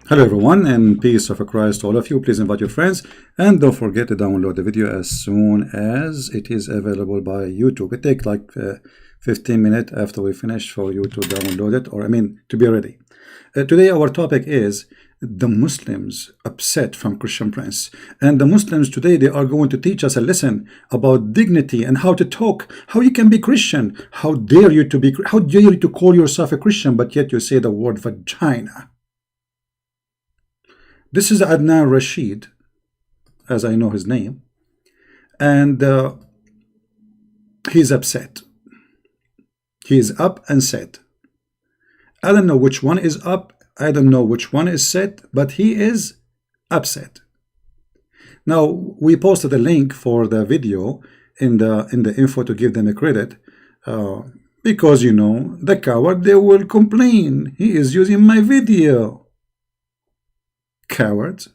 Hello everyone, and peace of Christ to all of you. Please invite your friends and don't forget to download the video as soon as it is available by YouTube. It takes like 15 minutes after we finish for you to download it, or to be ready. Today our topic is the Muslims upset from Christian Prince. And the Muslims today, they are going to teach us a lesson about dignity and how to talk, how you can be Christian. How dare you to call yourself a Christian, but yet you say the word vagina. This is Adnan Rashid, as I know his name, and he's upset. He is up and set. I don't know which one is up, I don't know which one is set, but he is upset. Now, we posted a link for the video in the info to give them a credit, because, you know, the coward, they will complain. He is using my video. Cowards.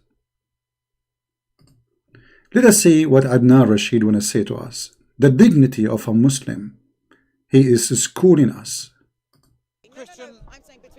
Let us see what Adnan Rashid want to say to us. The dignity of a Muslim. He is schooling us. Christian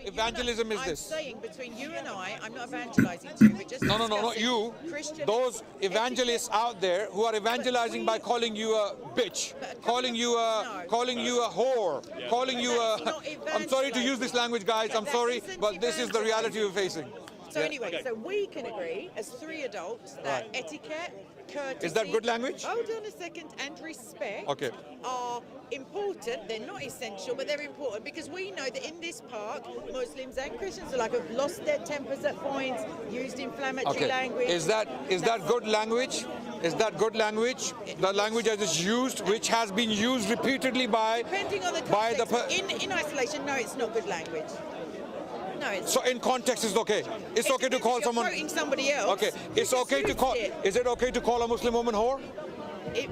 evangelism is this. I'm saying between you and I'm not evangelizing to you, but just No, not you. Christian Those evangelists out there who are evangelizing by calling you a bitch, calling you a whore, calling you a... I'm sorry to use this language, guys. I'm sorry, but this is the reality we're facing. So anyway, so we can agree as three adults that etiquette, courtesy... Is that good language? Hold on a second. And respect are important. They're not essential, but they're important because we know that in this park, Muslims and Christians alike have lost their tempers at points, used inflammatory language. Is that good language? Is that good language? The language that is used, which has been used repeatedly by... Depending on the context. In isolation, no, it's not good language. No, so in context it's okay. It's okay to call someone quoting somebody else. Okay, it's okay to call. Is it okay to call a Muslim woman whore?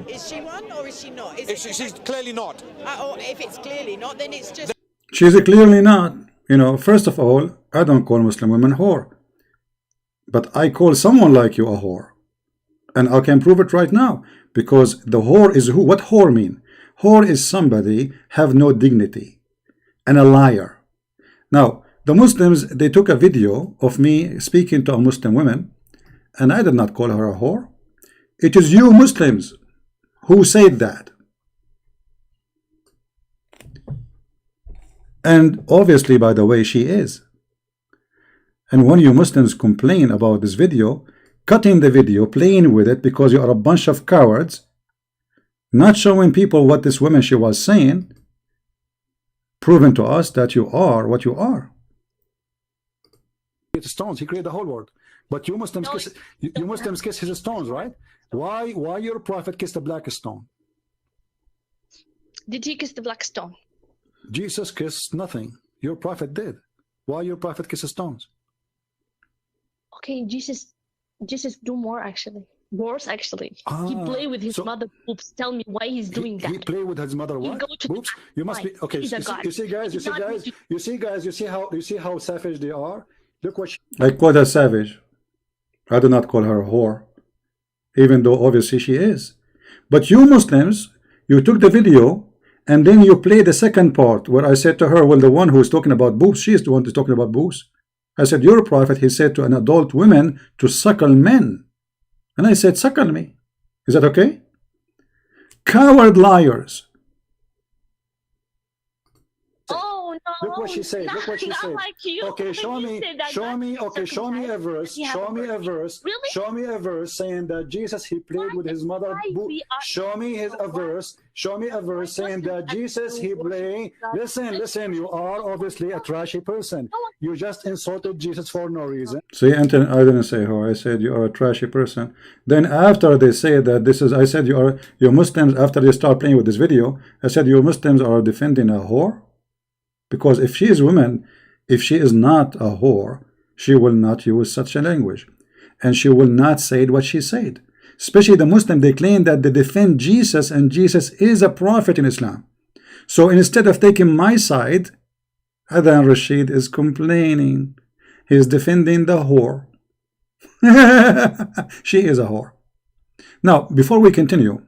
Is she one or is she not? She's clearly not. Or if it's clearly not, then it's just. She's clearly not. You know, first of all, I don't call Muslim women whore, but I call someone like you a whore, and I can prove it right now because the whore is who? What whore mean? Whore is somebody have no dignity and a liar. Now, the Muslims, they took a video of me speaking to a Muslim woman, and I did not call her a whore. It is you Muslims who said that. And obviously, by the way, she is. And when you Muslims complain about this video, cutting the video, playing with it because you are a bunch of cowards, not showing people what this woman she was saying, proving to us that you are what you are. Stones, he created the whole world, but you Muslims kiss his stones, right? Why your prophet kissed the black stone? Did he kiss the black stone? Jesus kissed nothing. Your prophet did. Why your prophet kisses stones? Okay, Jesus do more actually. Worse actually. He play with his mother boobs. Tell me why he's doing that. He play with his mother what? Boobs? You must be okay. You see how savage they are. Look what I call her savage. I do not call her a whore, even though obviously she is. But you Muslims, you took the video and then you play the second part where I said to her, well, the one who is talking about boobs, she is the one who's talking about boobs. I said, your prophet, he said to an adult woman to suckle men. And I said, suckle me. Is that okay? Coward liars. Look what she said. Look what she said. Like okay, show me a verse. Show me a verse. Really? Show me a verse saying that Jesus he played with his mother. Show me a verse. Show me a verse saying that Jesus he played. Listen. You are obviously a trashy person. You just insulted Jesus for no reason. See, Anthony, I didn't say who. I said you are a trashy person. Then after they say that this is, I said you Muslims. After they start playing with this video, I said you Muslims are defending a whore. Because if she is woman, if she is not a whore, she will not use such a language. And she will not say what she said. Especially the Muslim, they claim that they defend Jesus and Jesus is a prophet in Islam. So instead of taking my side, Adnan Rashid is complaining. He is defending the whore. She is a whore. Now, before we continue,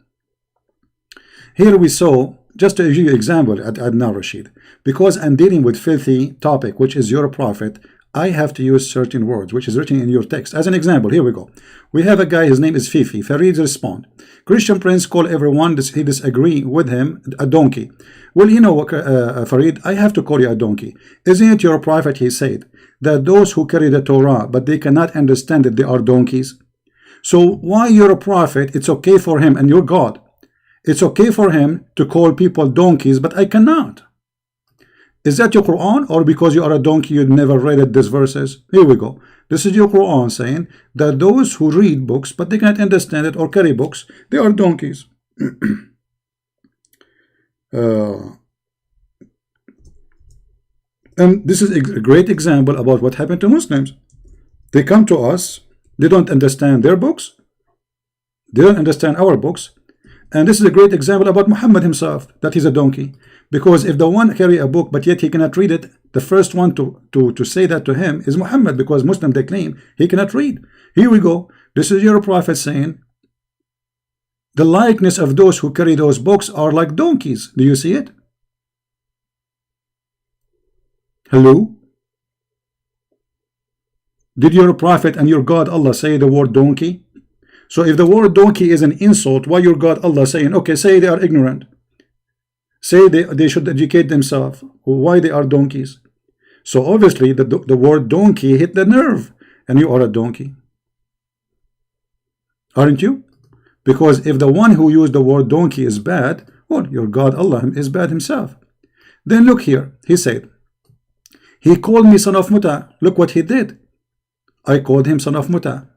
here we saw just to give you an example, Adnan Rashid, because I'm dealing with filthy topic, which is your prophet, I have to use certain words, which is written in your text. As an example, here we go. We have a guy, his name is Fifi. Faridh respond. Christian Prince call everyone he disagree with him a donkey. Well, you know, Faridh, I have to call you a donkey. Isn't it your prophet, he said, that those who carry the Torah, but they cannot understand it, they are donkeys? So why you're a prophet, it's okay for him, and you're God. It's okay for him to call people donkeys, but I cannot. Is that your Quran, or because you are a donkey you never read it, these verses? Here we go. This is your Quran saying that those who read books but they can't understand it or carry books, they are donkeys. And this is a great example about what happened to Muslims. They come to us, they don't understand their books, they don't understand our books. And this is a great example about Muhammad himself, that he's a donkey. Because if the one carry a book but yet he cannot read it, the first one to say that to him is Muhammad, because Muslim they claim he cannot read. Here we go. This is your prophet saying the likeness of those who carry those books are like donkeys. Do you see it? Hello? Did your prophet and your God Allah say the word donkey? So if the word donkey is an insult, why your God Allah saying, okay, say they are ignorant, say they should educate themselves, why they are donkeys? So obviously the word donkey hit the nerve, and you are a donkey, aren't you? Because if the one who used the word donkey is bad, well, your God Allah is bad himself. Then look here, he said, he called me son of Muta. Look what he did. I called him son of Muta.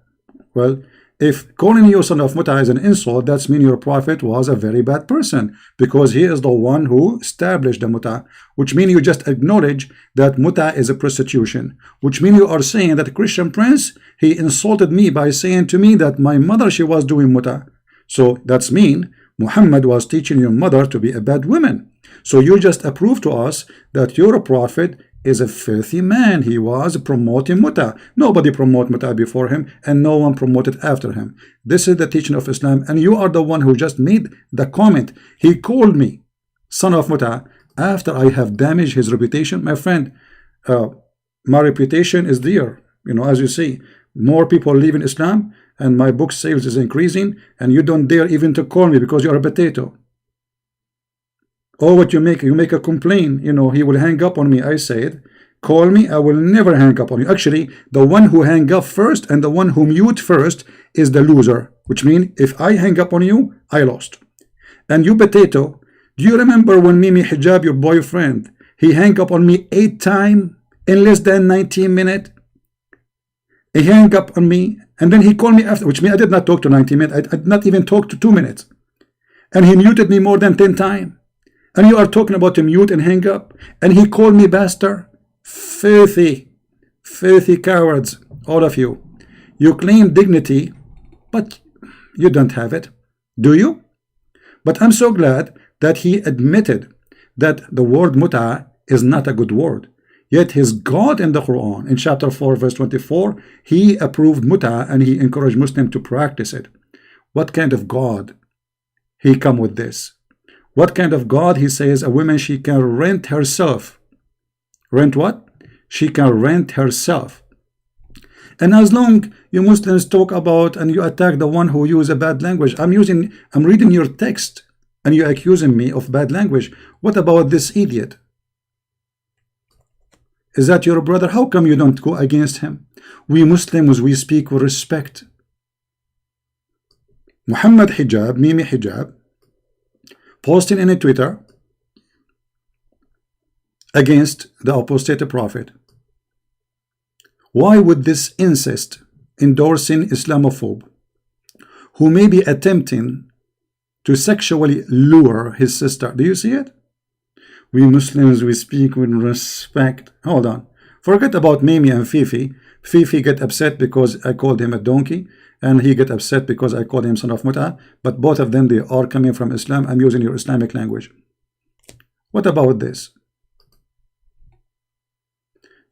Well, if calling you son of Muta is an insult, that means your prophet was a very bad person, because he is the one who established the Muta, which means you just acknowledge that Muta is a prostitution, which means you are saying that Christian Prince, he insulted me by saying to me that my mother, she was doing Muta. So that's mean Muhammad was teaching your mother to be a bad woman. So you just approve to us that your prophet is a filthy man. He was promoting Muta. Nobody promoted Muta before him, and no one promoted after him. This is the teaching of Islam, and you are the one who just made the comment. He called me son of Muta after I have damaged his reputation. My friend, my reputation is there. You know, as you see, more people leave in Islam, and my book sales is increasing, and you don't dare even to call me because you are a potato. Oh, what you make a complaint, you know, he will hang up on me. I said, call me, I will never hang up on you. Actually, the one who hang up first and the one who mute first is the loser, which means if I hang up on you, I lost. And you potato, do you remember when Mimi Hijab, your boyfriend, he hang up on me 8 times in less than 19 minutes? He hang up on me, and then he called me after, which means I did not talk to 90 minutes. I did not even talk to 2 minutes. And he muted me more than 10 times. And you are talking about to mute and hang up, and he called me bastard. Filthy cowards, all of you. You claim dignity, but you don't have it, do you? But I'm so glad that he admitted that the word muta is not a good word. Yet his God in the Quran, in chapter 4, verse 24, he approved muta and he encouraged Muslims to practice it. What kind of God he come with this? What kind of God? He says a woman, she can rent herself. Rent what? She can rent herself. And as long you Muslims talk about and you attack the one who use a bad language, I'm reading your text and you're accusing me of bad language. What about this idiot? Is that your brother? How come you don't go against him? We Muslims, we speak with respect. Muhammad Hijab, Mimi Hijab, posting in a Twitter against the apostate prophet. Why would this incest endorsing Islamophobe, who may be attempting to sexually lure his sister? Do you see it? We Muslims, we speak with respect. Hold on. Forget about Mimi and Fifi. Fifi get upset because I called him a donkey, and he get upset because I called him son of Muta. But both of them, they are coming from Islam. I'm using your Islamic language. What about this?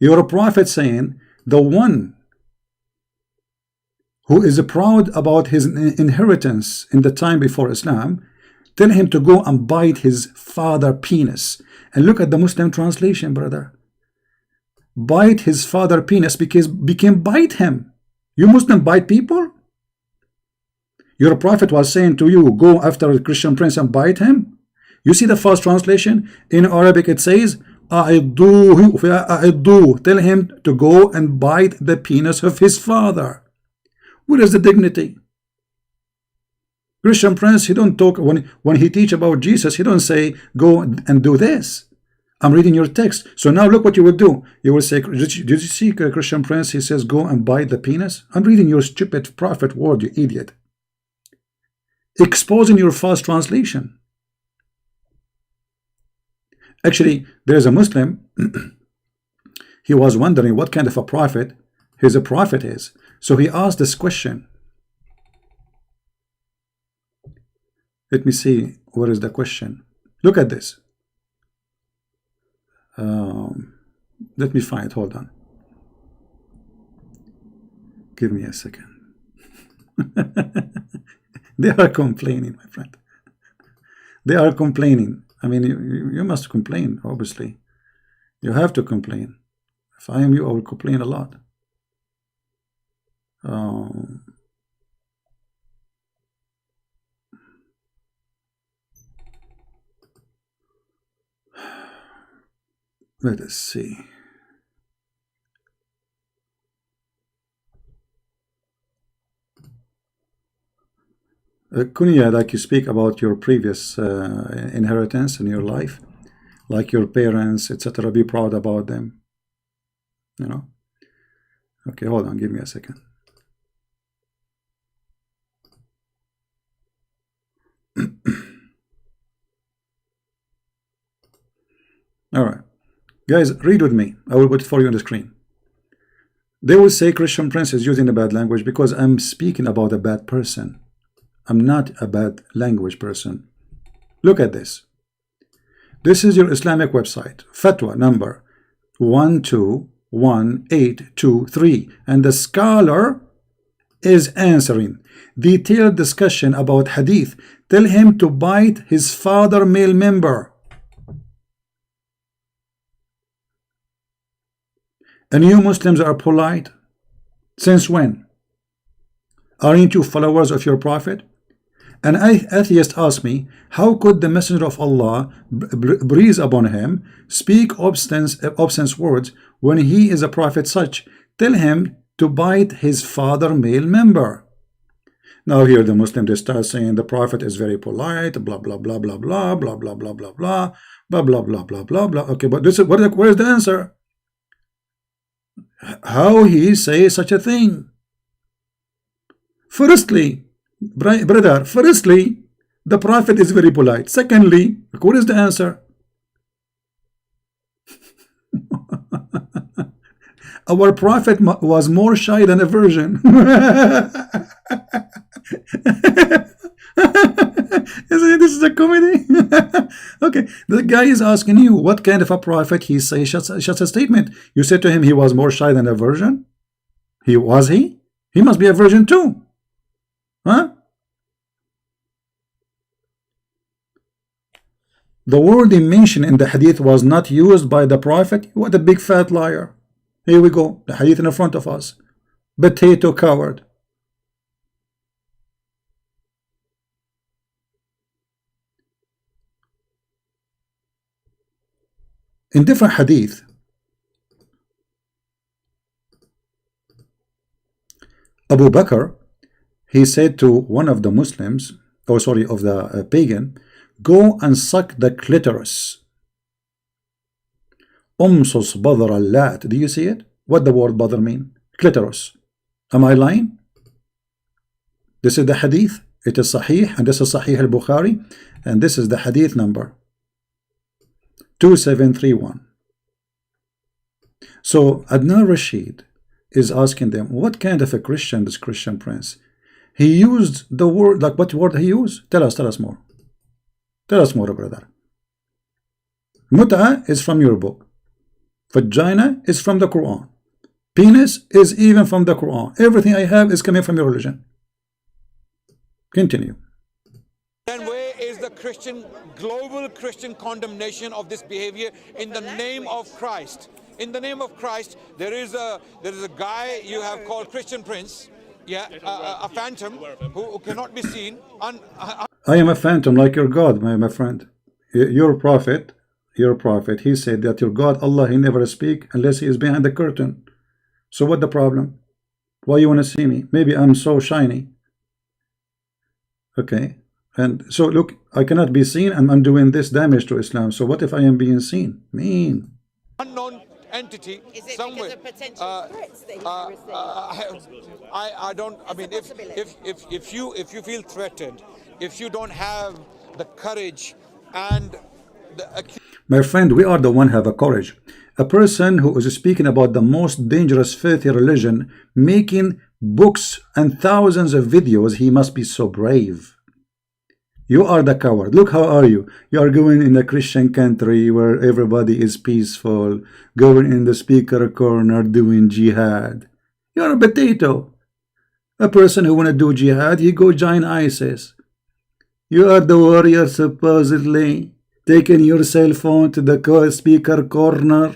You're a prophet saying the one who is proud about his inheritance in the time before Islam Tell him to go and bite his father penis. And look at the Muslim translation, brother. Bite his father penis, because became bite him. You Muslim bite people? Your prophet was saying to you, go after a Christian prince and bite him? You see the first translation? In Arabic it says, أعضوه. Tell him to go and bite the penis of his father. Where is the dignity? Christian prince, he don't talk, when he teach about Jesus, he don't say, go and do this. I'm reading your text. So now look what you will do. You will say, did you see Christian prince? He says, go and bite the penis. I'm reading your stupid prophet word, you idiot. Exposing your false translation. Actually, there is a Muslim. He was wondering what kind of a prophet his prophet is. So he asked this question. Let me see, where is the question? Look at this. Let me find it. Hold on. Give me a second. They are complaining, my friend. They are complaining. I mean, you must complain, obviously. You have to complain. If I am you, I will complain a lot. Let us see. Kunya, like you speak about your previous inheritance in your life, like your parents, etc. Be proud about them. You know. Okay, hold on. Give me a second. All right. Guys, read with me. I will put it for you on the screen. They will say Christian prince is using a bad language because I'm speaking about a bad person. I'm not a bad language person. Look at this. This is your Islamic website. Fatwa number 121823. And the scholar is answering. Detailed discussion about hadith. Tell him to bite his father male member. And you Muslims are polite? Since when? Aren't you followers of your prophet? An atheist asked me, how could the messenger of Allah breathe upon him, speak obscene words when he is a prophet such? Tell him to bite his father male member. Now here the Muslim, they start saying the prophet is very polite, blah blah blah blah blah blah blah blah blah blah blah blah blah blah blah blah. Okay, but this is where is the answer? How he say such a thing? Firstly, brother, firstly, the prophet is very polite. Secondly, what is the answer? Our prophet was more shy than a virgin. This is a comedy. Okay, the guy is asking you what kind of a prophet he says such a statement. You said to him he was more shy than a virgin. Was he? He must be a virgin too. Huh? The word he mentioned in the hadith was not used by the prophet. What a big fat liar. Here we go. The hadith in front of us. Potato coward. In different hadith, Abu Bakr, he said to one of the Muslims, of the pagan, go and suck the clitoris. Umsus badr al-lat. Do you see it? What the word badr mean? Clitoris. Am I lying? This is the hadith. It is sahih, and this is sahih al-Bukhari, and this is the hadith number 2731. So Adnan Rashid is asking them, what kind of a Christian is Christian prince? He used the word, like what word he used? Tell us more. Tell us more, brother. Mut'a is from your book. Vagina is from the Quran. Penis is even from the Quran. Everything I have is coming from your religion. Continue. And where is the a global Christian condemnation of this behavior in the name of Christ. In the name of Christ, there is a guy you have called Christian Prince, a phantom who cannot be seen. I am a phantom like your God, my friend. Your prophet, he said that your God, Allah, he never speak unless he is behind the curtain. So what the problem? Why you want to see me? Maybe I'm so shiny. Okay. And so look, I cannot be seen and I'm doing this damage to Islam. So what if I am being seen? Mean. Unknown entity somewhere. I don't. I mean, if you feel threatened, if you don't have the courage and my friend, we are the one have a courage. A person who is speaking about the most dangerous filthy religion, making books and thousands of videos, he must be so brave. You are the coward. Look, how are you? You are going in a Christian country where everybody is peaceful, going in the speaker corner doing jihad. You are a potato. A person who want to do jihad, he go join ISIS. You are the warrior supposedly, taking your cell phone to the speaker corner,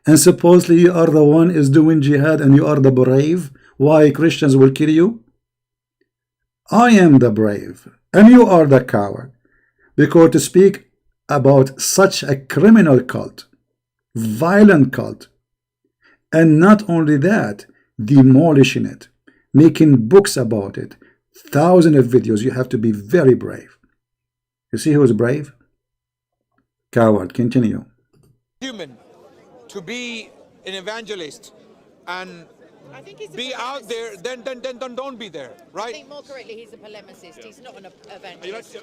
and supposedly you are the one is doing jihad and you are the brave. Why Christians will kill you? I am the brave and you are the coward, because to speak about such a criminal cult, violent cult, and not only that, demolishing it, making books about it, thousands of videos, you have to be very brave. You see who is brave? Coward. Continue. Human to be an evangelist and be out there, then don't be there, right? I think more correctly, he's a polemicist. He's not an evangelist.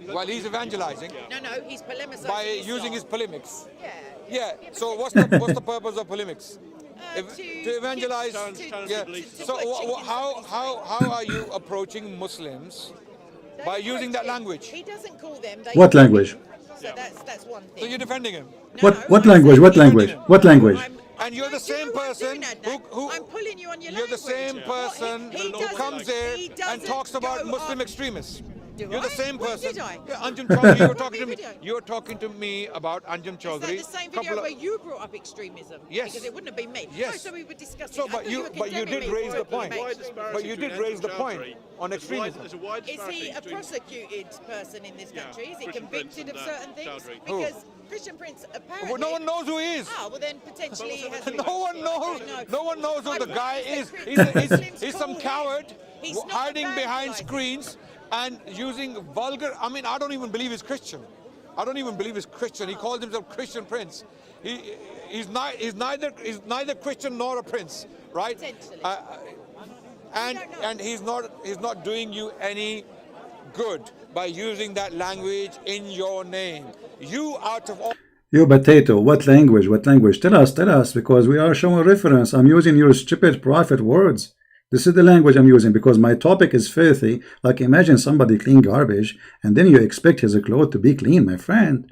Well, he's evangelizing. No, he's polemicizing by using his polemics. Yeah. So what's the purpose of polemics? To evangelize. So how are you approaching Muslims by using that language? He doesn't call them. What language? So that's one thing. So you're defending him. What language? What language? What language? And you're the same person who I'm pulling you on your you're the same person who comes there and talks about Muslim extremists. You're the same person. Did I? Yeah, Anjum Chaudhry, you were talking to me. You were talking to me about Anjum Chaudhry. Is that the same video where you brought up extremism? Yes. Because it wouldn't have been me. Yes. Oh, so we were discussing. So, but you did raise the point. But you did raise the point on extremism. Is he a prosecuted person in this country? Is he convicted of certain things? Because Christian Prince apparently. Well, no one knows who he is. Oh, well then potentially he has. No one knows. No one knows who the guy is. He's some coward hiding behind screens and using vulgar. I mean, I don't even believe he's Christian. I don't even believe he's Christian. He calls himself Christian Prince. He's neither Christian nor a prince, right? And he's not doing you any good by using that language in your name. You out of all. You potato, what language? What language? Tell us, because we are showing reference. I'm using your stupid prophet words. This is the language I'm using because my topic is filthy. Like imagine somebody clean garbage and then you expect his clothes to be clean, my friend.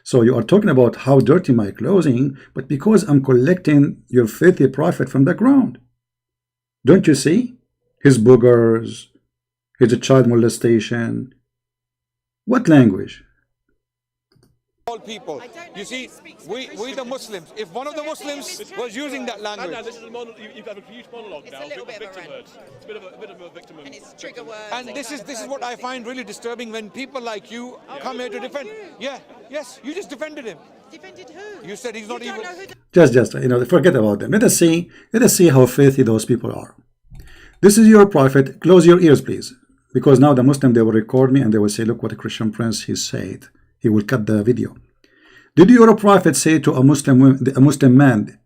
So you are talking about how dirty my clothing, but because I'm collecting your filthy prophet from the ground. Don't you see? His boogers, his child molestation. What language? All people. You see, we the Muslims, if one of the Muslims was using that language. No, this is you have a huge monologue now. It's a little bit of a rant. It's a bit of a victim. And it's trigger words. And this is what I find really disturbing when people like you come here to defend. Yeah, yes, you just defended him. Defended who? You said he's not even. Just forget about them. Let us see how filthy those people are. This is your prophet. Close your ears, please, because now the Muslim, they will record me and they will say, look what a Christian Prince he said. He will cut the video. Did your prophet say to a Muslim man,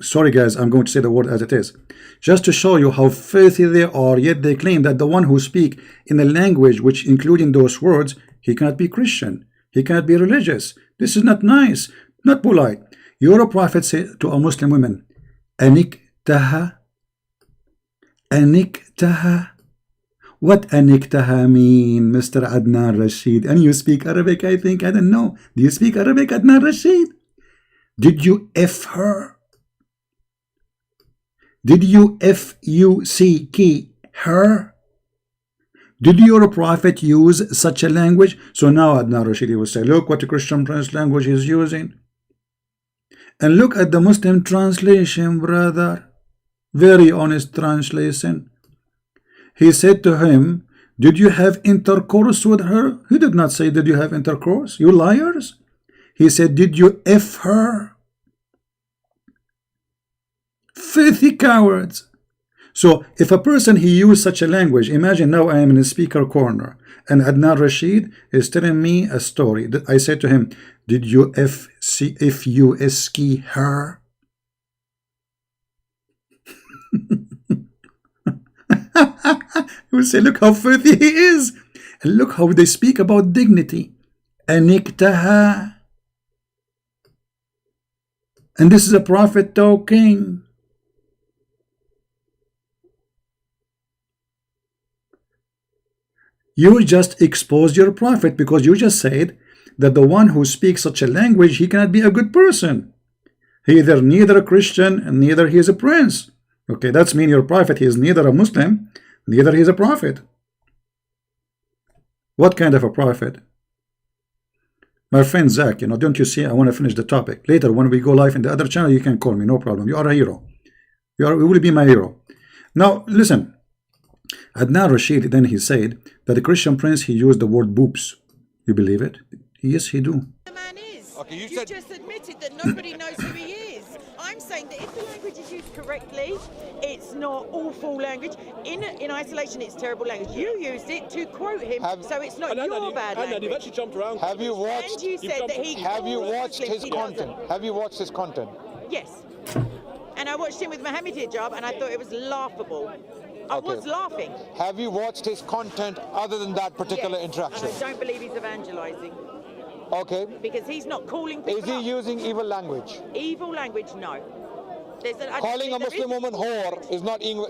sorry guys, I'm going to say the word as it is, just to show you how filthy they are, yet they claim that the one who speak in a language which including those words, he cannot be Christian, he cannot be religious. This is not nice, not polite. Your prophet said to a Muslim woman, Aniktaha. What aniktaha mean, Mr. Adnan Rashid? And you speak Arabic, I think. I don't know. Do you speak Arabic, Adnan Rashid? Did you F her? Did you F-U-C-K her? Did your prophet use such a language? So now Adnan Rashidi will say, look what the Christian Prince language is using. And look at the Muslim translation, brother. Very honest translation. He said to him, did you have intercourse with her? He did not say, did you have intercourse? You liars. He said, did you F her? Filthy cowards. So if a person he used such a language, imagine now I am in a speaker corner and Adnan Rashid is telling me a story. I said to him, did you ski her? He will say, look how filthy he is. And look how they speak about dignity. Aniktaha. And this is a prophet talking. You just exposed your prophet because you just said that the one who speaks such a language, he cannot be a good person. He either neither a Christian and neither he is a prince. Okay, that's mean your prophet, he is neither a Muslim, neither he is a prophet. What kind of a prophet? My friend Zach, you know, don't you see, I want to finish the topic. Later, when we go live in the other channel, you can call me, no problem. You are a hero. You will be my hero. Now, listen. Adnan Rashid, then he said that the Christian prince, he used the word boobs. You believe it? Yes, he do. The man is. Okay, you You've just admitted that nobody knows who he is. I'm saying that if the language is used correctly, it's not awful language. In isolation, it's terrible language. You used it to quote him, so it's not your bad language. You've actually jumped around. Have you watched? And you said that he. Have you calls watched Muslims, his he content? doesn't. Have you watched his content? Yes. And I watched him with Mohammed Hijab, and I thought it was laughable. I Okay. was laughing. Have you watched his content other than that particular Yes. interaction? And I don't believe he's evangelizing Okay. because he's not calling people Is he up. using evil language? Evil language? No. Calling a Muslim woman whore is not evil.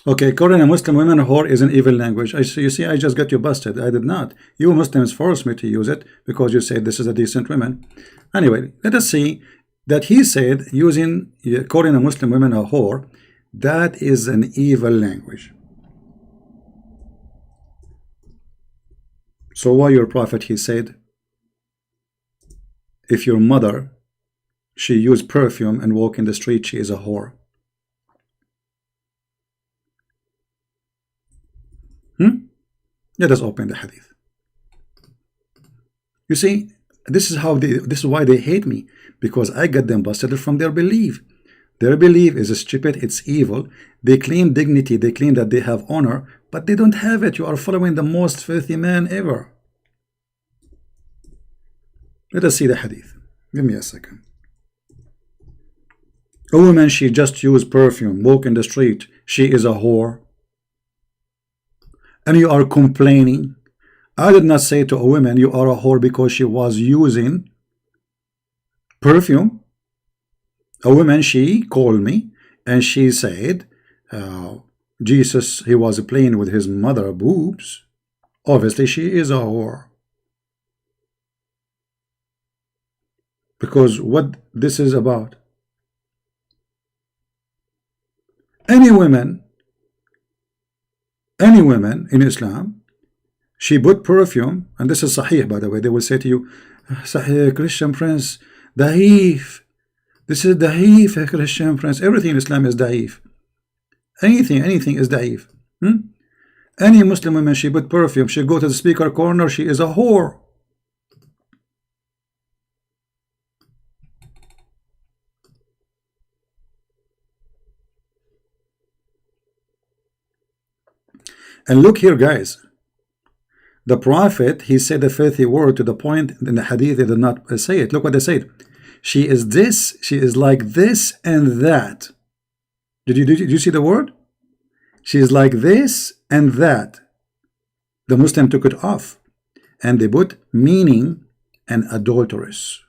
Okay, calling a Muslim woman a whore is an evil language. You see, I just got you busted. I did not. You Muslims forced me to use it because you said this is a decent woman. Anyway, let us see that he said calling a Muslim woman a whore, that is an evil language. So why your prophet, he said, if your mother, she used perfume and walk in the street, she is a whore. Let us open the hadith. You see, this is why they hate me, because I got them busted from their belief. Their belief is stupid, it's evil. They claim dignity, they claim that they have honor, but they don't have it. You are following the most filthy man ever. Let us see the hadith. Give me a second. A woman, she just used perfume, walk in the street, she is a whore. And you are complaining. I did not say to a woman you are a whore because she was using perfume. A woman, she called me and she said Jesus, he was playing with his mother boobs. Obviously she is a whore. Because what this is about, any woman in Islam, she put perfume, and this is sahih, by the way. They will say to you, sahih, Christian prince, daif. This is daif, Christian prince. Everything in Islam is daif. Anything is daif. Any Muslim woman, she put perfume, she go to the speaker corner, she is a whore. And look here, guys. The prophet, he said a filthy word to the point in the hadith they did not say it. Look what they said. She is this, she is like this and that. Did you see the word? She is like this and that. The Muslim took it off and they put meaning and adulteress.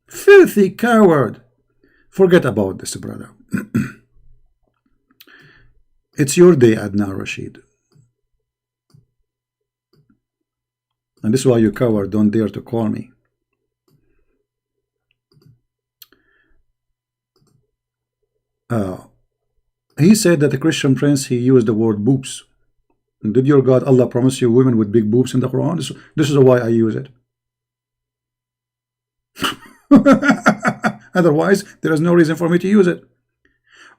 Filthy coward. Forget about this, brother. It's your day, Adnan Rashid. And this is why you coward don't dare to call me. He said that the Christian prince, he used the word boobs. Did your God Allah promise you women with big boobs in the Quran? This is why I use it. Otherwise, there is no reason for me to use it.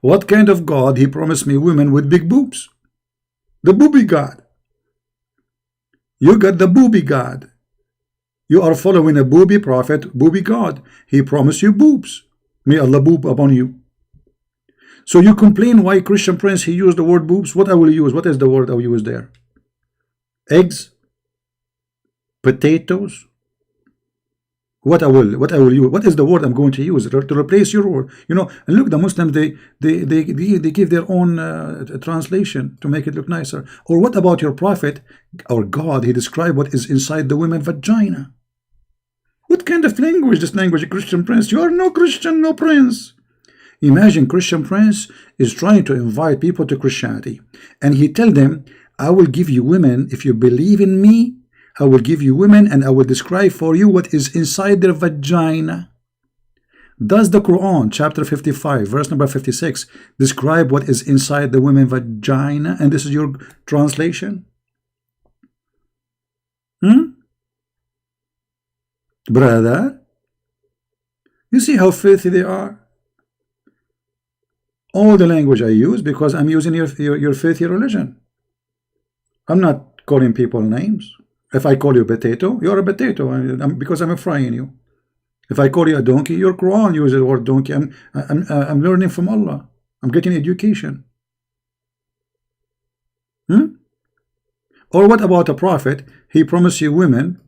What kind of God he promised me women with big boobs? The booby God. You got the booby God. You are following a booby prophet, booby God. He promised you boobs. May Allah boob upon you. So you complain why Christian prince he used the word boobs. What I will use? What is the word I will use there? Eggs, potatoes. What I will use? What is the word I'm going to use to replace your word? You know, and look, the Muslims they give their own translation to make it look nicer. Or what about your prophet or God? He described what is inside the woman vagina. What kind of language? This language, Christian prince? You are no Christian, no prince. Imagine Christian prince is trying to invite people to Christianity, and he tell them, I will give you women if you believe in me. I will give you women and I will describe for you what is inside their vagina. Does the Quran chapter 55 verse number 56 describe what is inside the women vagina? And this is your translation? Brother, you see how filthy they are? All the language I use because I'm using your filthy religion. I'm not calling people names. If I call you potato, you're a potato because I'm frying you. If I call you a donkey, your Quran uses the word donkey. I'm learning from Allah. I'm getting education. Or what about a prophet? He promised you women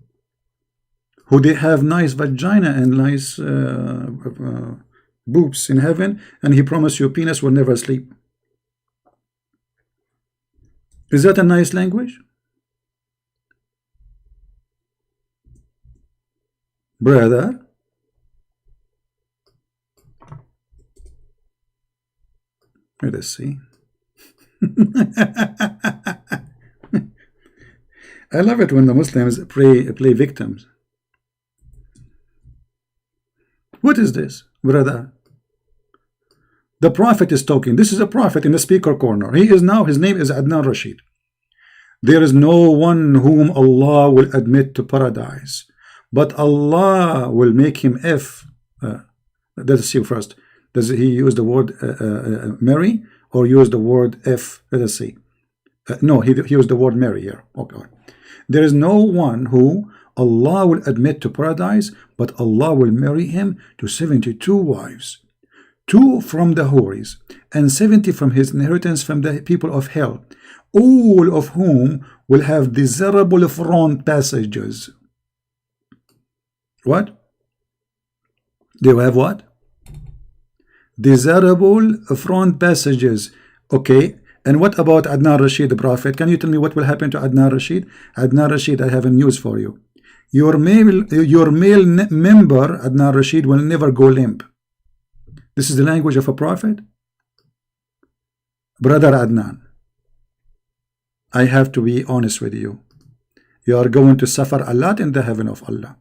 who they have nice vagina and nice boobs in heaven, and he promised your penis will never sleep. Is that a nice language? Brother, let us see. I love it when the Muslims play victims. What is this, brother? The prophet is talking. This is a prophet in the speaker corner. He is now, his name is Adnan Rashid. There is no one whom Allah will admit to paradise, but Allah will make him let us see first. Does he use the word Mary or use the word F? Let us see. No, he used the word Mary here. Okay. There is no one who Allah will admit to paradise, but Allah will marry him to 72 wives. 2 from the Houris, and 70 from his inheritance from the people of hell, all of whom will have desirable front passages. What? They will have what? Desirable front passages. Okay. And what about Adnan Rashid, the prophet? Can you tell me what will happen to Adnan Rashid? Adnan Rashid, I have a news for you. Your male member, Adnan Rashid, will never go limp. This is the language of a prophet? Brother Adnan, I have to be honest with you. You are going to suffer a lot in the heaven of Allah.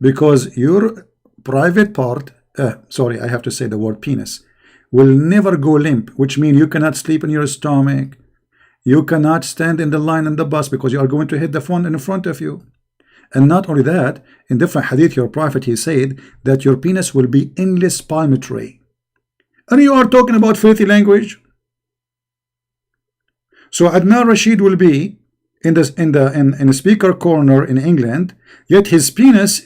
Because your private part, sorry, I have to say the word penis, will never go limp, which means you cannot sleep in your stomach. You cannot stand in the line in the bus because you are going to hit the phone in front of you. And not only that, in different hadith, your prophet, he said that your penis will be endless palm tree. And you are talking about filthy language. So Adnan Rashid will be in the speaker corner in England, yet his penis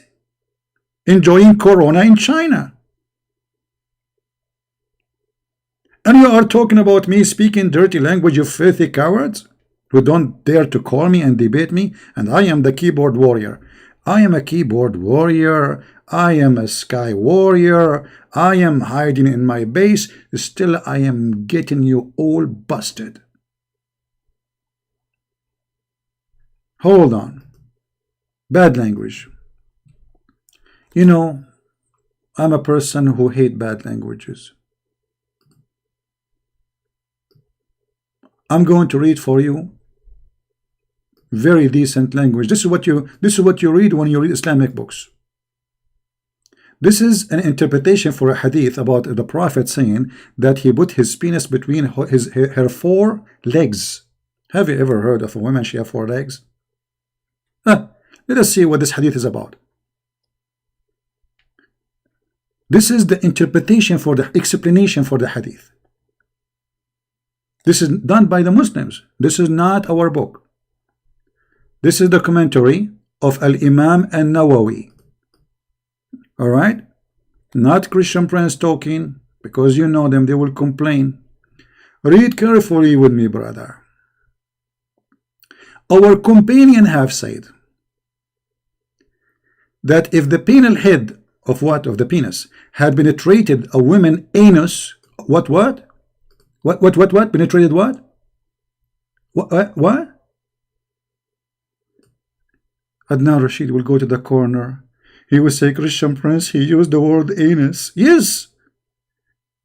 enjoying corona in China. And you are talking about me speaking dirty language, you filthy cowards who don't dare to call me and debate me. And I am the keyboard warrior. I am a keyboard warrior. I am a sky warrior. I am hiding in my base. Still, I am getting you all busted. Hold on. Bad language. You know, I'm a person who hates bad languages. I'm going to read for you very decent language. This is what you read when you read Islamic books. This is an interpretation for a hadith about the Prophet saying that he put his penis between her four legs. Have you ever heard of a woman, she have four legs? Let us see what this hadith is about. This is the interpretation for the explanation for the hadith. This is done by the Muslims. This is not our book. This is the commentary of Al-Imam An-Nawawi. Alright? Not Christian Prince talking, because you know them, they will complain. Read carefully with me, brother. Our companion have said that if the penal head of what? Of the penis had penetrated a woman anus, what? Penetrated what? What? Adnan Rashid will go to the corner. He will say, Christian Prince, he used the word anus. Yes.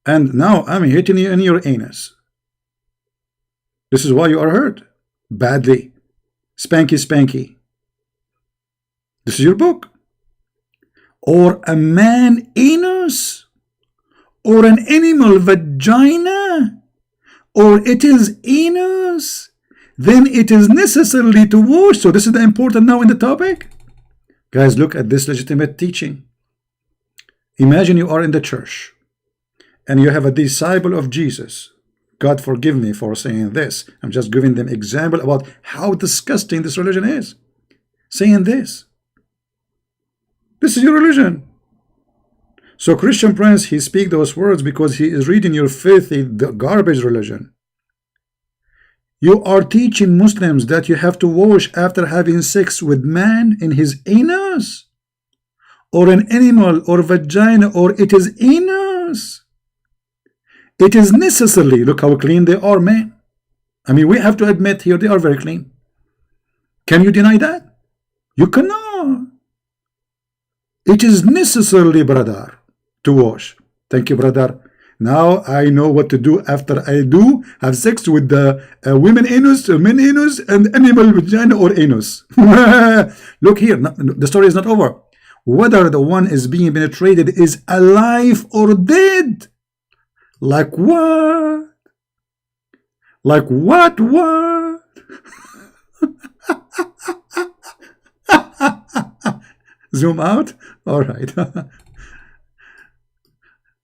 And now I'm hitting you in your anus. This is why you are hurt. Badly. Spanky, spanky. This is your book. Or a man anus. Or an animal vagina. Or it is anus. Then it is necessarily to wash. So this is the important now in the topic. Guys, look at this legitimate teaching. Imagine you are in the church and you have a disciple of Jesus. God forgive me for saying this. I'm just giving them example about how disgusting this religion is. Saying this. This is your religion. So Christian Prince, he speak those words because he is reading your filthy garbage religion. You are teaching Muslims that you have to wash after having sex with man in his anus, or an animal, or vagina, or it is anus. It is necessarily, look how clean they are, man. I mean, we have to admit here they are very clean. Can you deny that? You cannot. It is necessarily, brother, to wash. Thank you, brother. Now I know what to do after I do have sex with the women anus, men anus, and animal vagina or anus. Look here, the story is not over. Whether the one is being penetrated is alive or dead. Like what? Like what? Zoom out? All right.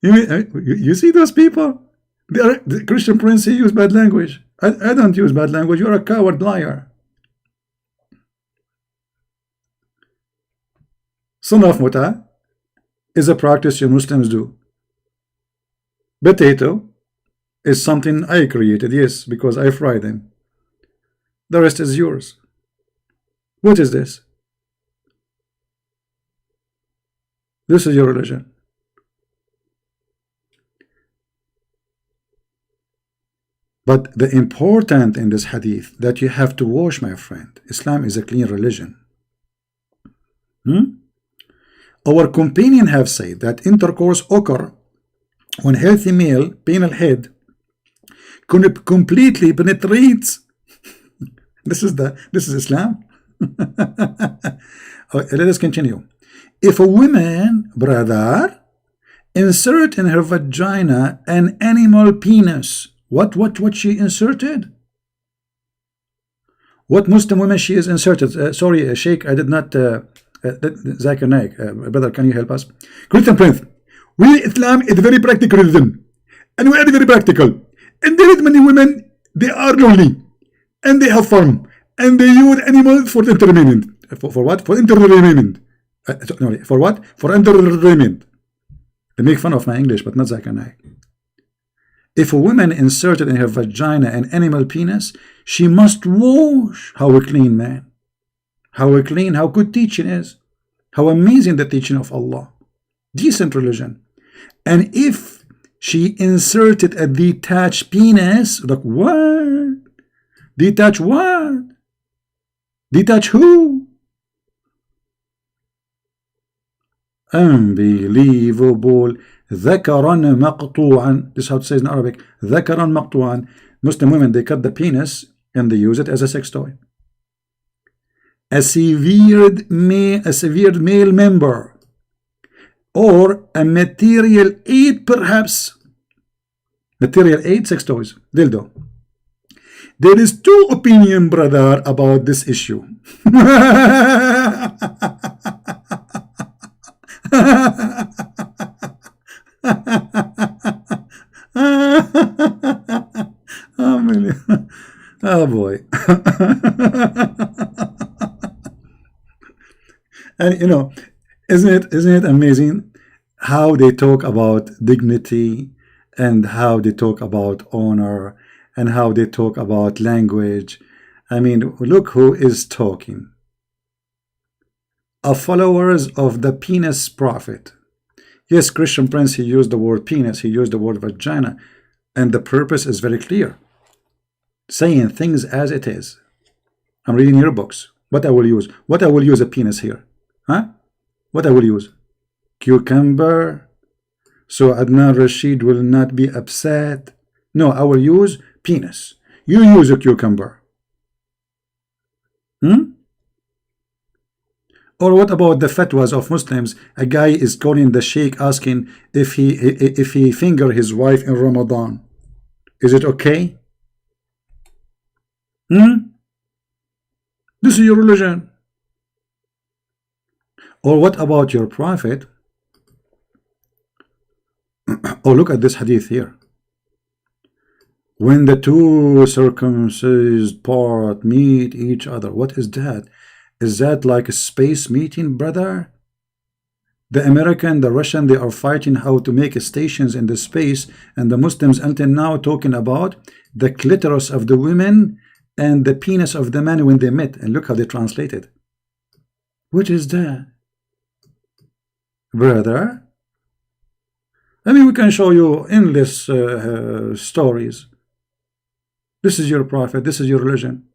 You see those people? The Christian Prince, he use bad language. I don't use bad language. You're a coward liar. Son of muta is a practice you Muslims do. Potato is something I created, yes, because I fry them. The rest is yours. What is this? This is your religion. But the important in this hadith that you have to wash, my friend. Islam is a clean religion. Our companion have said that intercourse occur when healthy male penile head completely penetrates. This is Islam. Let us continue. If a woman, brother, insert in her vagina an animal penis, what she inserted? What Muslim woman she is inserted? Sorry, Sheikh, I did not. Zakir Naik, brother, can you help us? Christian Prince, we Islam is very practical religion, and we are very practical. And there is many women, they are lonely, and they have fun, and they use animals for entertainment. For what? For entertainment. For what? For entertainment. They make fun of my English, but not Zakir Naik. If a woman inserted in her vagina an animal penis, she must wash. How clean, man. How clean, how good teaching is. How amazing the teaching of Allah. Decent religion. And if she inserted a detached penis, like what? Detach what? Detach who? Unbelievable. ذكرا مقطوعا. This is how it says in Arabic. ذكرا مقطوعا. Muslim women, they cut the penis and they use it as a sex toy. A severed male member or a material aid, perhaps. Material aid, sex toys, dildo. There is two opinion, brother, about this issue. Oh boy. And you know, isn't it amazing how they talk about dignity and how they talk about honor and how they talk about language? I mean, look who is talking. Followers of the penis prophet. Yes, Christian Prince, he used the word penis, he used the word vagina, and the purpose is very clear. Saying things as it is. I'm reading your books. What I will use? What I will use a penis here? Huh? What I will use? Cucumber. So Adnan Rashid will not be upset. No, I will use penis. You use a cucumber. Or what about the fatwas of Muslims? A guy is calling the sheikh asking if he finger his wife in Ramadan. Is it okay? This is your religion. Or what about your prophet? Oh, look at this hadith here. When the two circumcised part meet each other. What is that? Is that like a space meeting, brother? The American, the Russian, they are fighting how to make stations in the space, and the Muslims until now talking about the clitoris of the women and the penis of the man when they met. And look how they translate it. What is that, brother? I mean, we can show you endless stories. This is your prophet. This is your religion.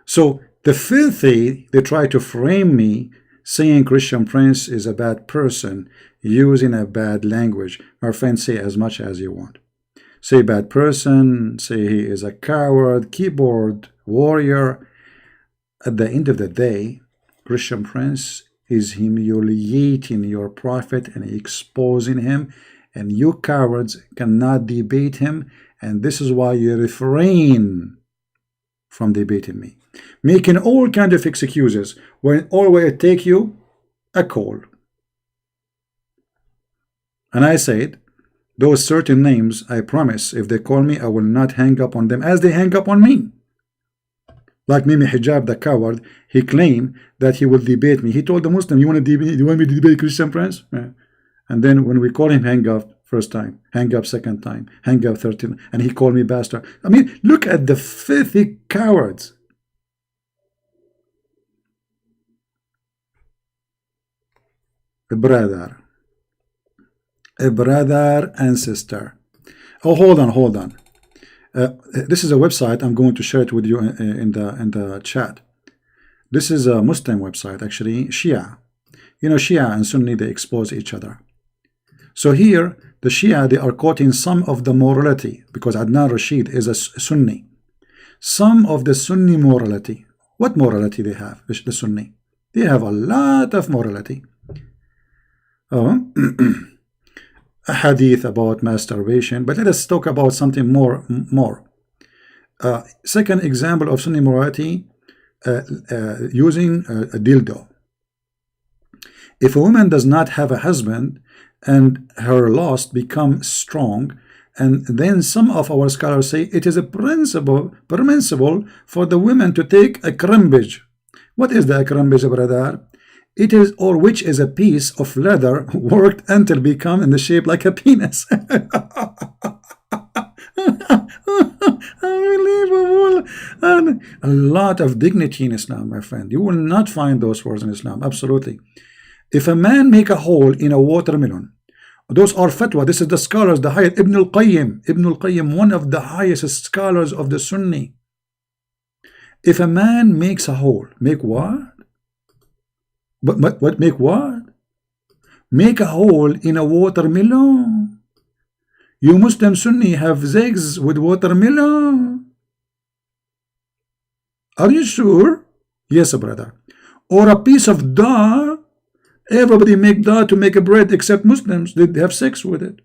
So the filthy, they try to frame me saying Christian Prince is a bad person using a bad language. My friend, say as much as you want. Say bad person, say he is a coward, keyboard warrior. At the end of the day, Christian Prince is humiliating your prophet and exposing him, and you cowards cannot debate him, and this is why you refrain from debating me, making all kind of excuses when always take you a call. And I said, those certain names, I promise, if they call me, I will not hang up on them as they hang up on me. Like Mimi Hijab, the coward, he claimed that he will debate me. He told the Muslim, you want me to debate Christian Prince? Yeah. And then when we call him, hang up first time, hang up second time, hang up third time, and he called me bastard. I mean, look at the filthy cowards. A brother and sister. Oh, hold on. This is a website. I'm going to share it with you in the chat. This is a Muslim website, actually, Shia. You know, Shia and Sunni, they expose each other. So here, the Shia, they are quoting some of the morality, because Adnan Rashid is a Sunni. Some of the Sunni morality. What morality they have, the Sunni? They have a lot of morality. Oh, a hadith about masturbation, but let us talk about something more. Second example of Sunni morality, using a dildo. If a woman does not have a husband and her lust becomes strong, and then some of our scholars say it is a permissible for the women to take a crimbage. What is the crimbage, brother? It is, or which is a piece of leather worked until become in the shape like a penis. Unbelievable. And a lot of dignity in Islam, my friend. You will not find those words in Islam. Absolutely. If a man make a hole in a watermelon, those are fatwa. This is the scholars, the highest. Ibn al-Qayyim, one of the highest scholars of the Sunni. If a man makes a hole, make what? But what make what? Make a hole in a watermelon. You Muslim Sunni have sex with watermelon. Are you sure? Yes, brother. Or a piece of dog. Everybody make that to make a bread except Muslims. They have sex with it.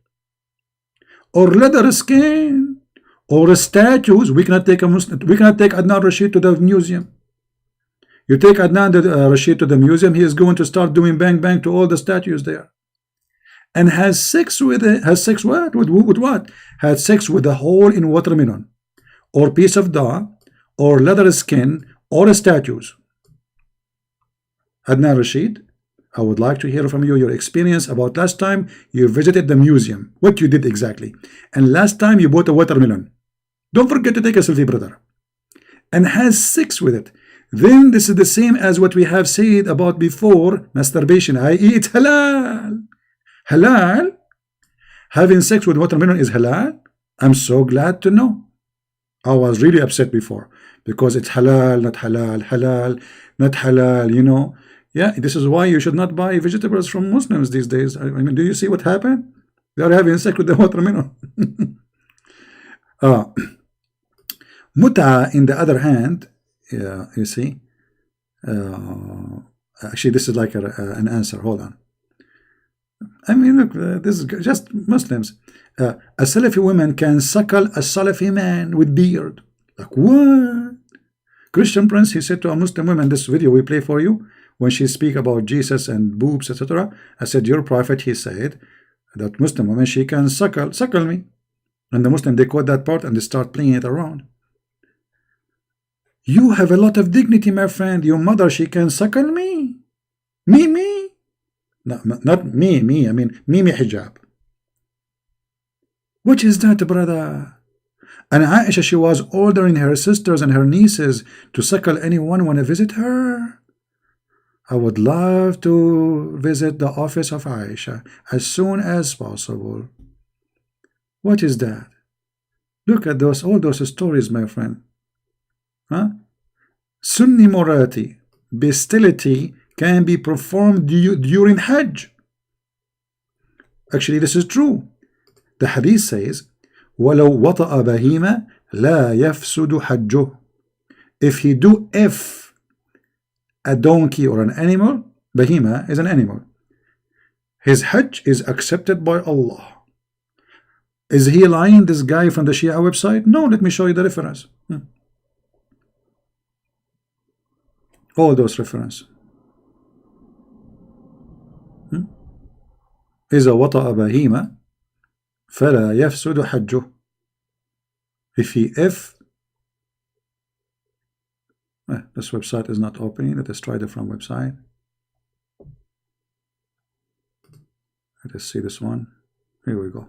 Or leather skin, or statues. We cannot take a Muslim. We cannot take Adnan Rashid to the museum. You take Adnan Rashid to the museum, he is going to start doing bang bang to all the statues there, and has sex with it. Has sex what? With what? Had sex with a hole in watermelon, or piece of dough, or leather skin, or statues. Adnan Rashid, I would like to hear from you your experience about last time you visited the museum, what you did exactly, and last time you bought a watermelon. Don't forget to take a selfie, brother, and has sex with it. Then this is the same as what we have said about before, masturbation, i.e. it's halal. Halal? Having sex with watermelon is halal? I'm so glad to know. I was really upset before because it's halal, not halal, halal, not halal, you know. Yeah, this is why you should not buy vegetables from Muslims these days. I mean, do you see what happened? They are having sex with the watermelon. Muta, in the other hand, you see, actually this is like an answer. Hold on. I mean, look, this is just Muslims. A Salafi woman can suckle a Salafi man with beard. Like what? Christian Prince, he said to a Muslim woman, this video we play for you, when she speak about Jesus and boobs, etc. I said, your prophet, he said that Muslim woman, she can suckle me. And the Muslim, they quote that part and they start playing it around. You have a lot of dignity, my friend. Your mother, she can suckle me. Me? No, not me. I mean, me hijab. What is that, brother? And Aisha, she was ordering her sisters and her nieces to suckle anyone want to visit her. I would love to visit the office of Aisha as soon as possible. What is that? Look at all those stories, my friend. Huh? Sunni morality, bestiality can be performed during Hajj. Actually, this is true. The hadith says, وَلَوْ وَطَأَ بَهِيمَ لَا يَفْسُدُ حَجُّهُ. If a donkey or an animal, bahima is an animal, his Hajj is accepted by Allah. Is he lying, this guy from the Shia website? No, let me show you the reference. All those references. إذا وطأ بهيمة فلا يفسد حجه. If this website is not opening, let us try the from website. Let us see this one. Here we go.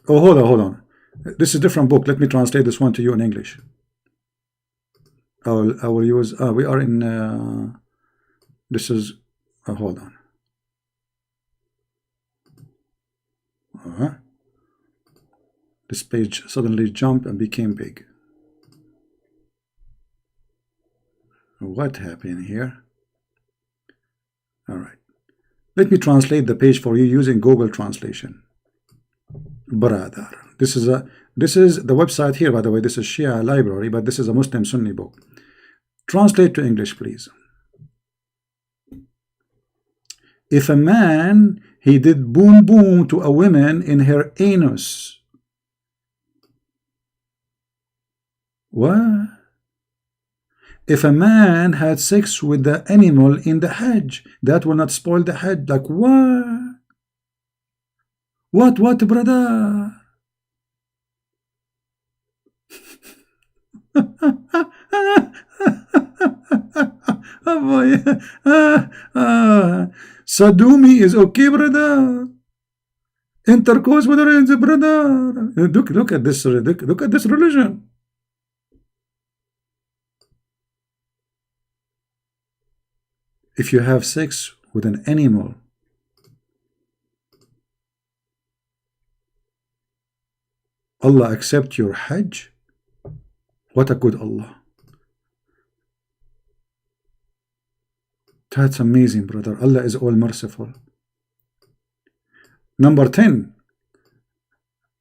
Oh, hold on. This is a different book. Let me translate this one to you in English. I will use. We are in. This is. Hold on. This page suddenly jumped and became big. What happened here? All right. Let me translate the page for you using Google Translation. Brother, this is the website here, by the way. This is Shia library, but this is a Muslim Sunni book. Translate to English, please. If a man, he did boom boom to a woman in her anus. What? If a man had sex with the animal in the Hajj, that will not spoil the Hajj. Like what? What, brother? Sadumi is okay, brother. Intercourse with her, brother. Look at this. Look at this religion. If you have sex with an animal, Allah accept your Hajj. What a good Allah. That's amazing, brother. Allah is all merciful. Number 10.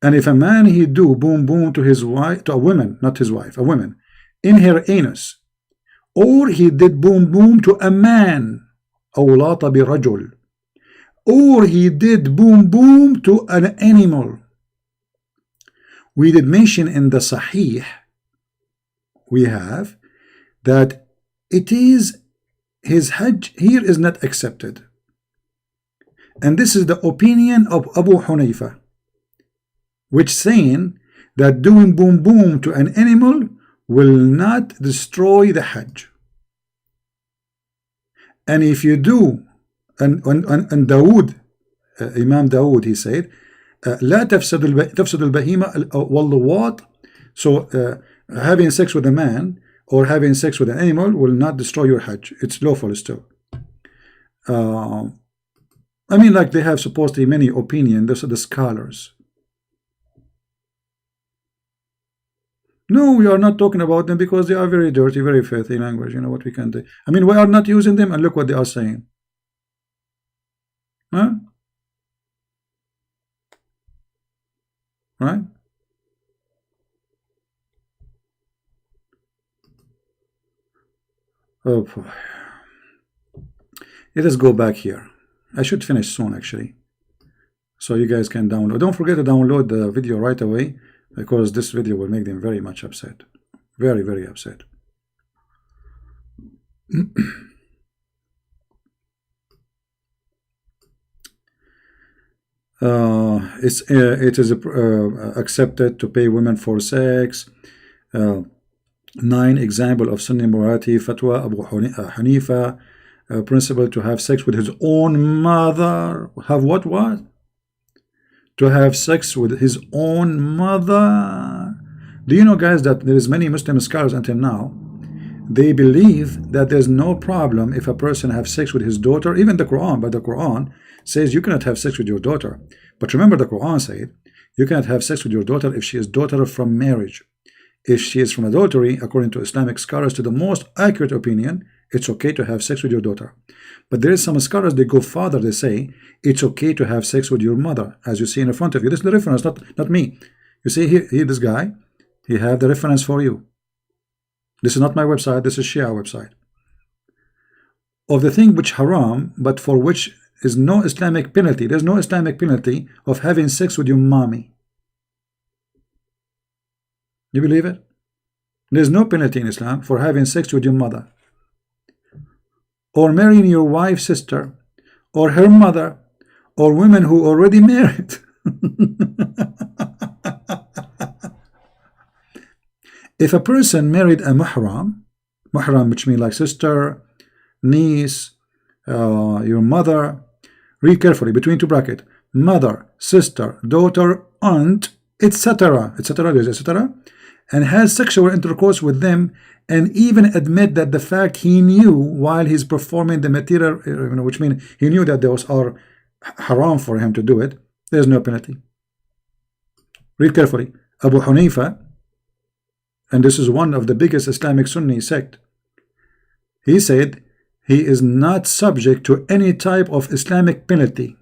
And if a man he do boom boom to his wife, to a woman, not his wife, a woman, in her anus, or he did boom boom to a man, أو لاط برجل, or he did boom boom to an animal. We did mention in the Sahih, we have that it is his Hajj here is not accepted, and this is the opinion of Abu Hanifa, which saying that doing boom boom to an animal will not destroy the Hajj. And if you do, and Dawood, Imam Dawood, he said, لا تفسد البهيمة واللواط. So having sex with a man or having sex with an animal will not destroy your Hajj. It's lawful still. I mean, like they have supposedly many opinions. Those are the scholars. No, we are not talking about them because they are very dirty, very filthy language. You know what we can do. I mean, we are not using them, and look what they are saying. Huh? Right? Oh boy. Let us go back here. I should finish soon, actually, so you guys can download. Don't forget to download the video right away, because this video will make them very much upset. Very, very upset. It is accepted to pay women for sex. 9 example of Sunni morality fatwa Abu Hanifa. Principle to have sex with his own mother. Have what? To have sex with his own mother. Do you know, guys, that there is many Muslim scholars until now, they believe that there's no problem if a person have sex with his daughter. Even the Quran, but the Quran says you cannot have sex with your daughter. But remember, the Quran said you cannot have sex with your daughter if she is daughter from marriage. If she is from adultery, according to Islamic scholars, to the most accurate opinion, it's okay to have sex with your daughter. But there is some scholars, they go farther, they say it's okay to have sex with your mother, as you see in front of you. This is the reference, not me. You see here this guy, he have the reference for you. This is not my website, this is Shia website. Of the thing which haram, but for which is no Islamic penalty. There's no Islamic penalty of having sex with your mommy. You believe it? There's no penalty in Islam for having sex with your mother, or marrying your wife's sister, or her mother, or women who already married. If a person married a muhram, which means like sister, niece, your mother, read carefully between two brackets, mother, sister, daughter, aunt, etc., and has sexual intercourse with them, and even admit that the fact he knew while he's performing the material, which means he knew that those are haram for him to do it, there's no penalty. Read carefully. Abu Hanifa, and this is one of the biggest Islamic Sunni sect, he said he is not subject to any type of Islamic penalty.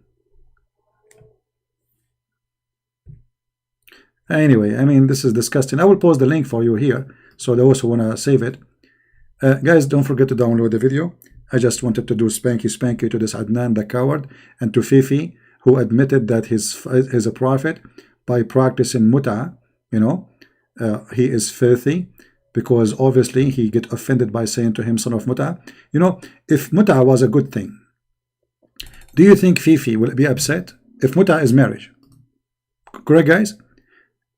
Anyway, I mean, this is disgusting. I will post the link for you here, so those who want to save it. Guys, don't forget to download the video. I just wanted to do spanky to this Adnan the coward, and to Fifi, who admitted that he's a prophet by practicing muta. He is filthy, because obviously he get offended by saying to him son of muta. If muta was a good thing, do you think Fifi will be upset if muta is marriage? Correct, guys?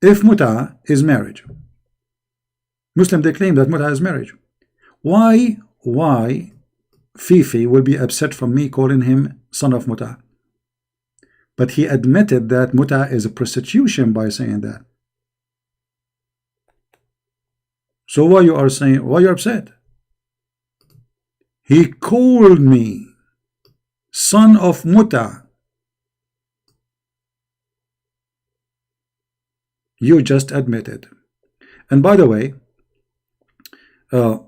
If muta is marriage, Muslim, they claim that muta is marriage. Why Fifi will be upset from me calling him son of muta? But he admitted that muta is a prostitution by saying that. So why you are saying, why you're upset? He called me son of muta. You just admitted. And by the way,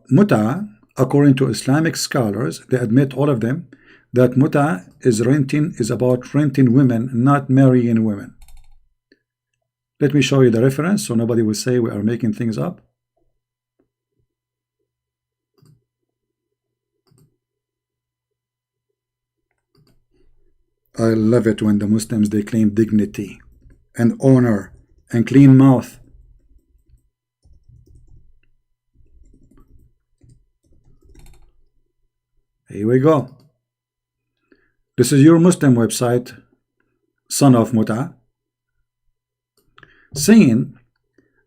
muta, according to Islamic scholars, they admit, all of them, that muta is about renting women, not marrying women. Let me show you the reference so nobody will say we are making things up. I love it when the Muslims, they claim dignity and honor and clean mouth. Here we go. This is your Muslim website, Son of Muta, saying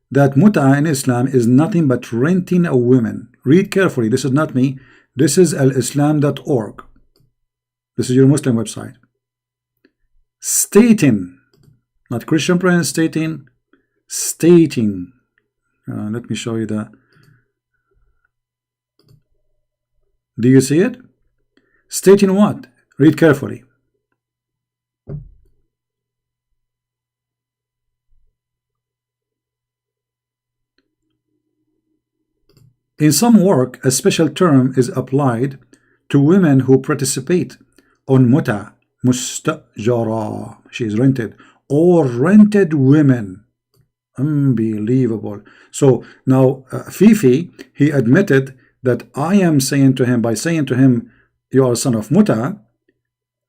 that Muta in Islam is nothing but renting a woman. Read carefully. This is not me. This is alislam.org. This is your Muslim website. Stating, not Christian Prince, stating. Let me show you that. Do you see it? Stating what? Read carefully. In some work, a special term is applied to women who participate on muta, mustajara, she is rented, or rented women. Unbelievable. So now Fifi, he admitted that I am saying to him, by saying to him, you are son of muta,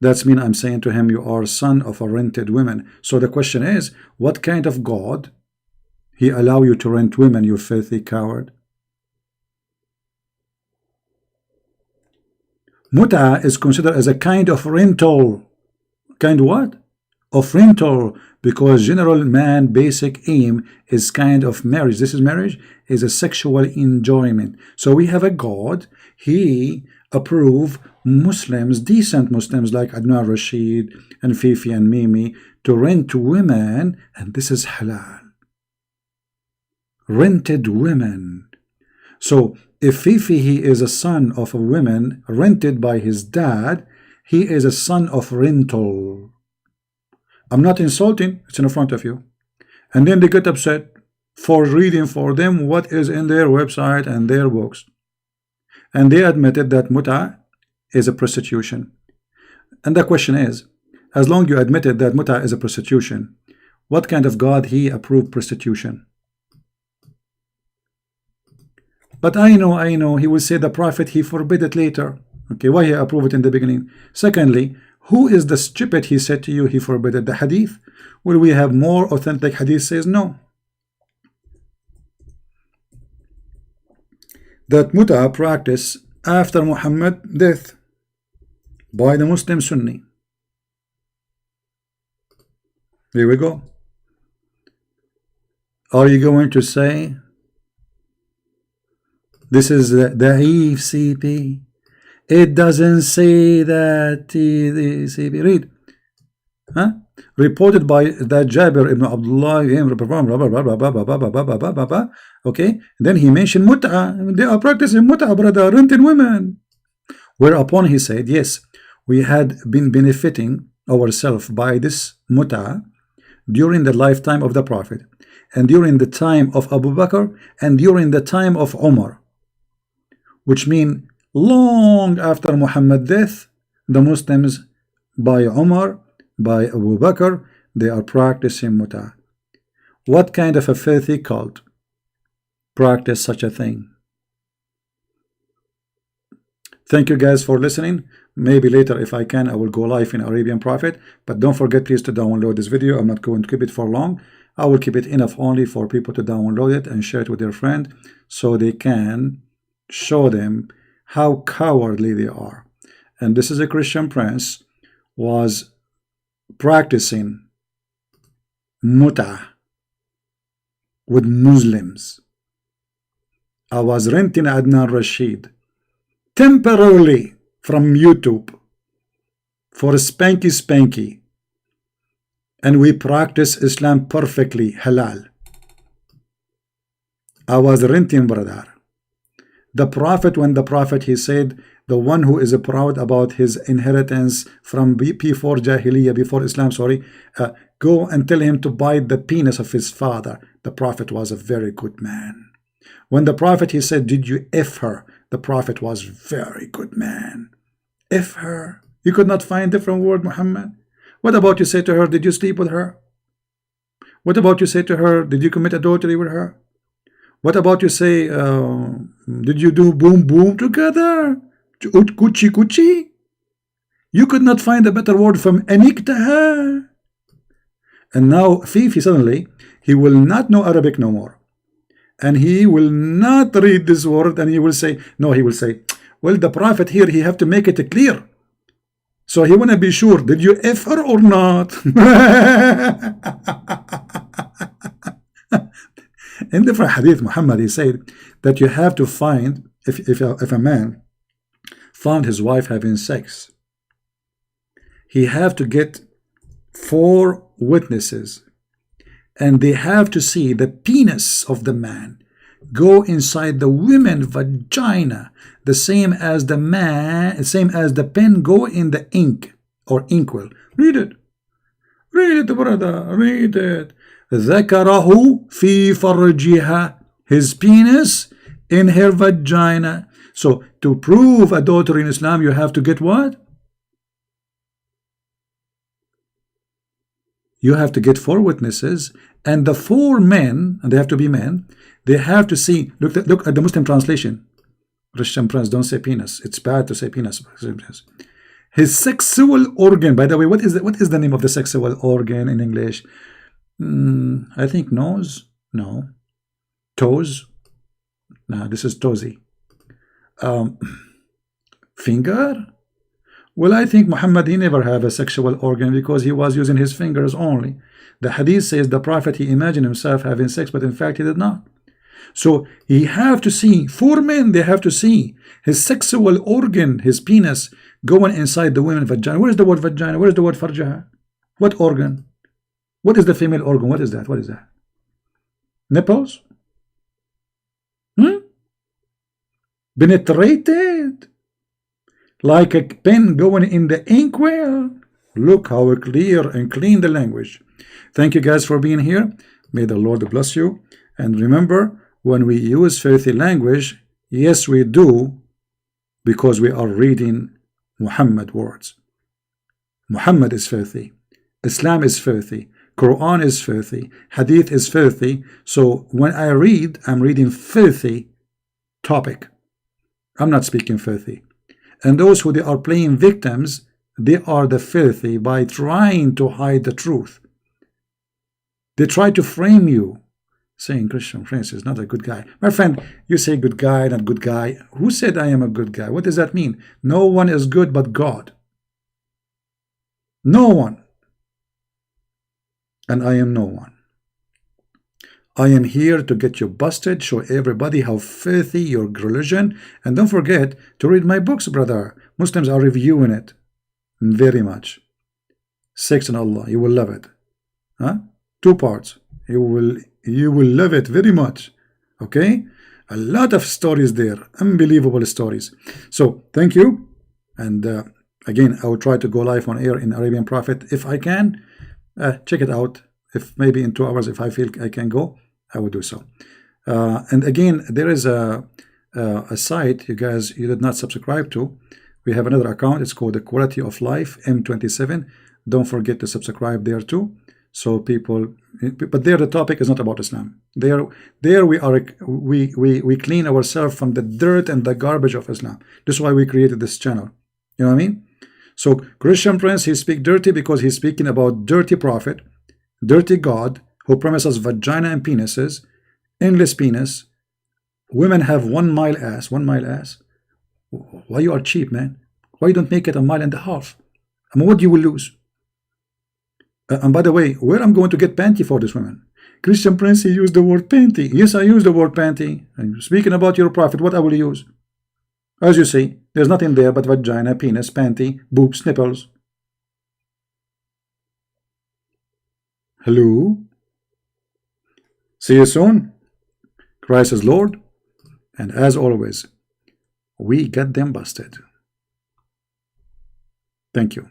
that's mean I'm saying to him, you are son of a rented woman. So the question is, what kind of God he allow you to rent women, you filthy coward? Muta is considered as a kind of rental. Kind what? Of rental, because general man basic aim is kind of marriage. This is marriage, is a sexual enjoyment. So we have a God, he approve Muslims, decent Muslims like Adnan Rashid and Fifi and Mimi to rent women, and this is halal. Rented women. So if Fifi, he is a son of a woman rented by his dad, he is a son of rental. I'm not insulting, it's in front of you. And then they get upset for reading for them what is in their website and their books. And they admitted that muta is a prostitution. And the question is, as long you admitted that muta is a prostitution, what kind of God he approved prostitution? But I know, he will say the prophet, he forbid it later. Okay, why he approved it in the beginning? Secondly, who is the stupid he said to you he forbid it? The hadith? Will we have more authentic hadith says no? That muta practice after Muhammad death by the Muslim Sunni. Here we go. Are you going to say this is the Da'if CP? It doesn't say that the CP. Read. Huh? Reported by that Jabir ibn Abdullah. Okay. Then he mentioned muta. They are practicing muta, brother, renting women. Whereupon he said, yes, we had been benefiting ourselves by this muta during the lifetime of the Prophet, and during the time of Abu Bakr, and during the time of Umar. Which mean long after Muhammad's death, the Muslims by Umar, by Abu Bakr, they are practicing muta. What kind of a filthy cult practice such a thing? Thank you guys for listening. Maybe later if I can, I will go live in Arabian Prophet, but don't forget please to download this video. I'm not going to keep it for long. I will keep it enough only for people to download it and share it with their friend so they can show them how cowardly they are. And this is a Christian prince was practicing muta with Muslims. I was renting Adnan Rashid temporarily from YouTube for spanky, and we practice Islam perfectly, halal. I was renting, brother. The Prophet, when the Prophet, he said, the one who is proud about his inheritance from before Jahiliyyah, before Islam, sorry, go and tell him to bite the penis of his father. The Prophet was a very good man. When the Prophet, he said, did you F her? The Prophet was very good man. F her. You could not find different word, Muhammad. What about you say to her, did you sleep with her? What about you say to her, did you commit adultery with her? What about you say, did you do boom boom together? Coochie coochie? You could not find a better word from aniktaha. And now Fifi suddenly, he will not know Arabic no more. And he will not read this word, and he will say, no, he will say, well, the prophet here, he have to make it clear. So he want to be sure, did you F her or not? In different hadith, Muhammad, he said that you have to find, if a man found his wife having sex, he have to get 4 witnesses, and they have to see the penis of the man go inside the woman's vagina, the same as the pen go in the ink or inkwell. Read it, brother, read it. ذكره في فرجها, his penis in her vagina. So to prove adultery in Islam, you have to get what? You have to get 4 witnesses, and the 4 men, and they have to be men, they have to see, look at the Muslim translation. Christian Prince, don't say penis. It's bad to say penis. His sexual organ, by the way, what is the name of the sexual organ in English? I think nose? No. Toes? No, this is toesy. Finger? Well, I think Muhammad, he never had a sexual organ because he was using his fingers only. The hadith says the prophet, he imagined himself having sex, but in fact he did not. So he have to see, 4 men, they have to see his sexual organ, his penis, going inside the woman's vagina. Where is the word vagina? Where is the word farjaha? What organ? What is the female organ? What is that? What is that? Nipples? Penetrated? Like a pen going in the inkwell? Look how clear and clean the language. Thank you guys for being here. May the Lord bless you. And remember, when we use filthy language, yes, we do, because we are reading Muhammad words. Muhammad is filthy. Islam is filthy. Quran is filthy. Hadith is filthy. So when I read, I'm reading filthy topic. I'm not speaking filthy. And those who they are playing victims, they are the filthy by trying to hide the truth. They try to frame you, saying Christian Prince is not a good guy. My friend, you say good guy, not good guy. Who said I am a good guy? What does that mean? No one is good but God. No one. And I am no one. I am here to get you busted, show everybody how filthy your religion, and don't forget to read my books, brother. Muslims are reviewing it very much. Sex and Allah, you will love it. 2 parts. You will love it very much. Okay? A lot of stories there, unbelievable stories. So thank you, and again, I will try to go live on air in Arabian Prophet if I can. Check it out. If maybe in 2 hours, if I feel I can go, I will do so. And again, there is a site you guys, you did not subscribe to. We have another account. It's called the Quality of Life M27. Don't forget to subscribe there too. So people, but there the topic is not about Islam. There we clean ourselves from the dirt and the garbage of Islam. This is why we created this channel. You know what I mean? So Christian Prince, he speak dirty because he's speaking about dirty prophet, dirty God who promises vagina and penises, endless penis. Women have 1 mile ass. 1 mile ass. Why you are cheap, man? Why you don't make it 1.5 miles? I mean, what you will lose? And by the way, where I'm going to get panty for this woman? Christian Prince, he used the word panty. Yes, I use the word panty. And speaking about your prophet, what I will use? As you see, there's nothing there but vagina, penis, panty, boobs, nipples. Hello? See you soon. Christ is Lord. And as always, we get them busted. Thank you.